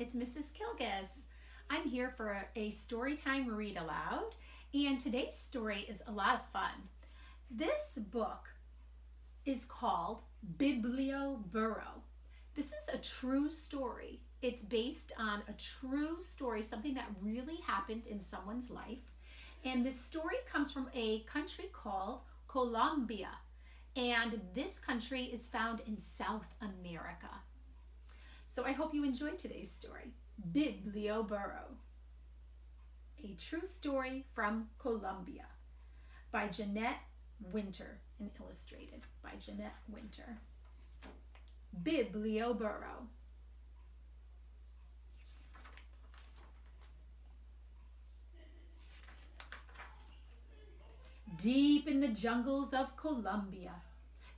it's Mrs. Kilgus. I'm here for a storytime read aloud, and today's story is a lot of fun. This book is called Biblioburro. This is a true story. It's based on a true story, something that really happened in someone's life. And this story comes from a country called Colombia. And this country is found in South America. So I hope you enjoyed today's story, Biblioburro. A true story from Colombia by Jeanette Winter and illustrated by Jeanette Winter. Biblioburro. Deep in the jungles of Colombia,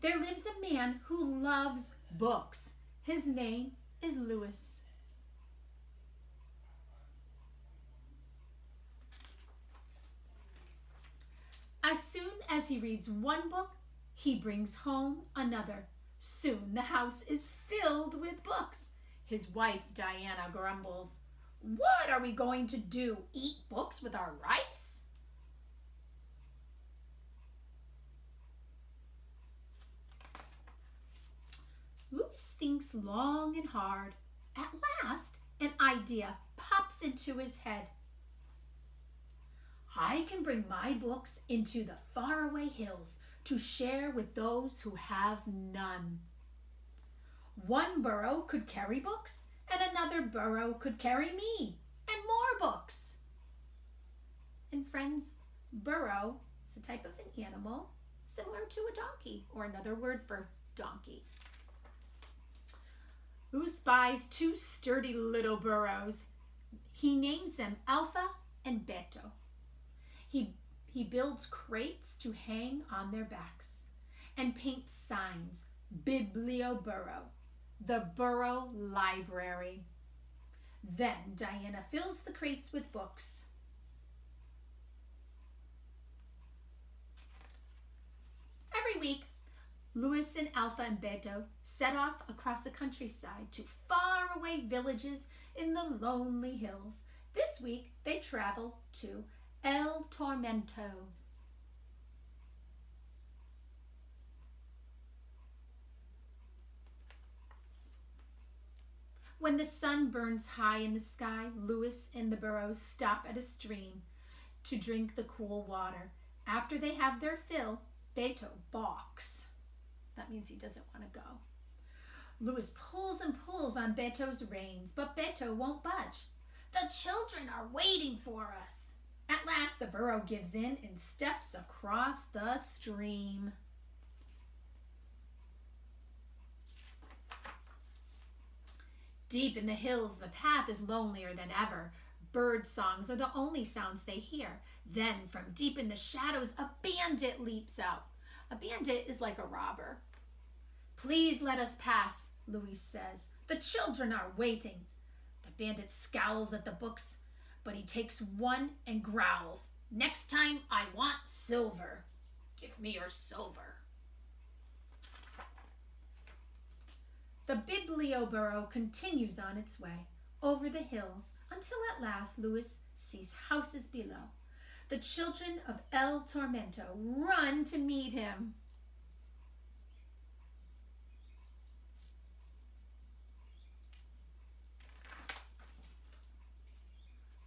there lives a man who loves books. His name is Louis. As soon as he reads one book, he brings home another. Soon the house is filled with books. His wife, Diana, grumbles, "What are we going to do? Eat books with our rice?" Louis thinks long and hard. At last, an idea pops into his head. I can bring my books into the faraway hills to share with those who have none. One burro could carry books, and another burro could carry me, and more books. And friends, burro is a type of an animal similar to a donkey, or another word for donkey. Louis buys two sturdy little burros. He names them Alpha and Beto. He builds crates to hang on their backs and paints signs, Biblioburro, the burro library. Then Diana fills the crates with books. Every week, Louis and Alpha and Beto set off across the countryside to faraway villages in the lonely hills. This week, they travel to El Tormento. When the sun burns high in the sky, Louis and the burros stop at a stream to drink the cool water. After they have their fill, Beto balks. That means he doesn't want to go. Louis pulls and pulls on Beto's reins, but Beto won't budge. The children are waiting for us. At last, the burro gives in and steps across the stream. Deep in the hills, the path is lonelier than ever. Bird songs are the only sounds they hear. Then, from deep in the shadows, a bandit leaps out. A bandit is like a robber. Please let us pass, Louis says. The children are waiting. The bandit scowls at the books, but he takes one and growls. Next time, I want silver. Give me your silver. The Biblioburro continues on its way over the hills until at last Louis sees houses below. The children of El Tormento run to meet him.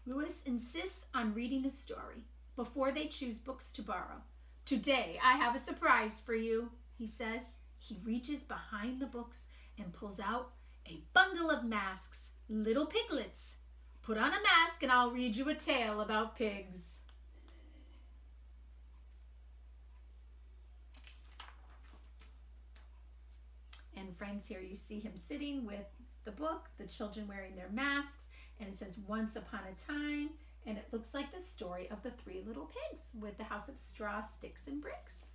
Louis insists on reading a story before they choose books to borrow. Today, I have a surprise for you, he says. He reaches behind the books and pulls out a bundle of masks, little piglets. Put on a mask and I'll read you a tale about pigs. And friends, here you see him sitting with the book, the children wearing their masks, and it says once upon a time, and it looks like the story of the three little pigs with the house of straw, sticks, and bricks.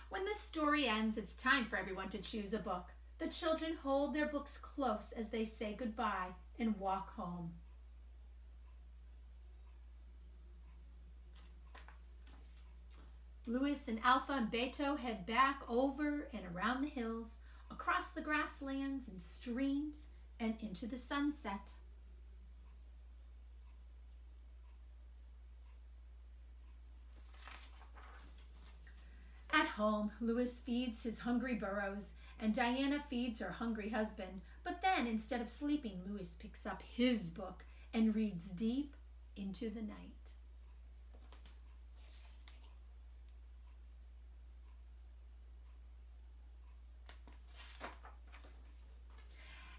When the story ends, it's time for everyone to choose a book. The children hold their books close as they say goodbye and walk home. Louis and Alpha and Beto head back over and around the hills, across the grasslands and streams, and into the sunset. At home, Louis feeds his hungry burros, and Diana feeds her hungry husband. But then, instead of sleeping, Louis picks up his book and reads deep into the night.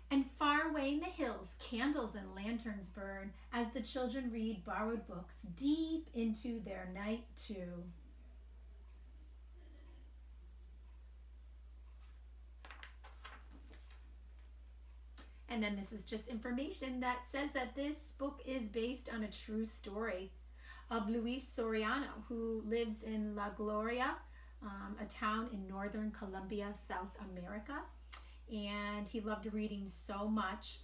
And far away in the hills, candles and lanterns burn as the children read borrowed books deep into their night too. And then this is just information that says that this book is based on a true story of Luis Soriano, who lives in La Gloria, a town in northern Colombia, South America. And he loved reading so much.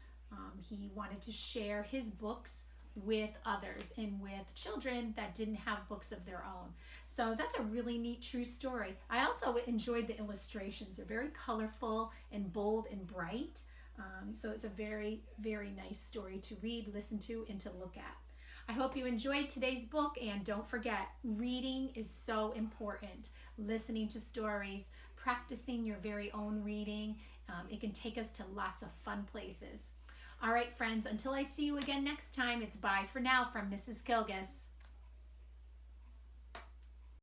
He wanted to share his books with others and with children that didn't have books of their own. So that's a really neat true story. I also enjoyed the illustrations. They're very colorful and bold and bright. So it's a very, very nice story to read, listen to, and to look at. I hope you enjoyed today's book, and don't forget, reading is so important. Listening to stories, practicing your very own reading. It can take us to lots of fun places. All right, friends, until I see you again next time, it's bye for now from Mrs. Kilgus.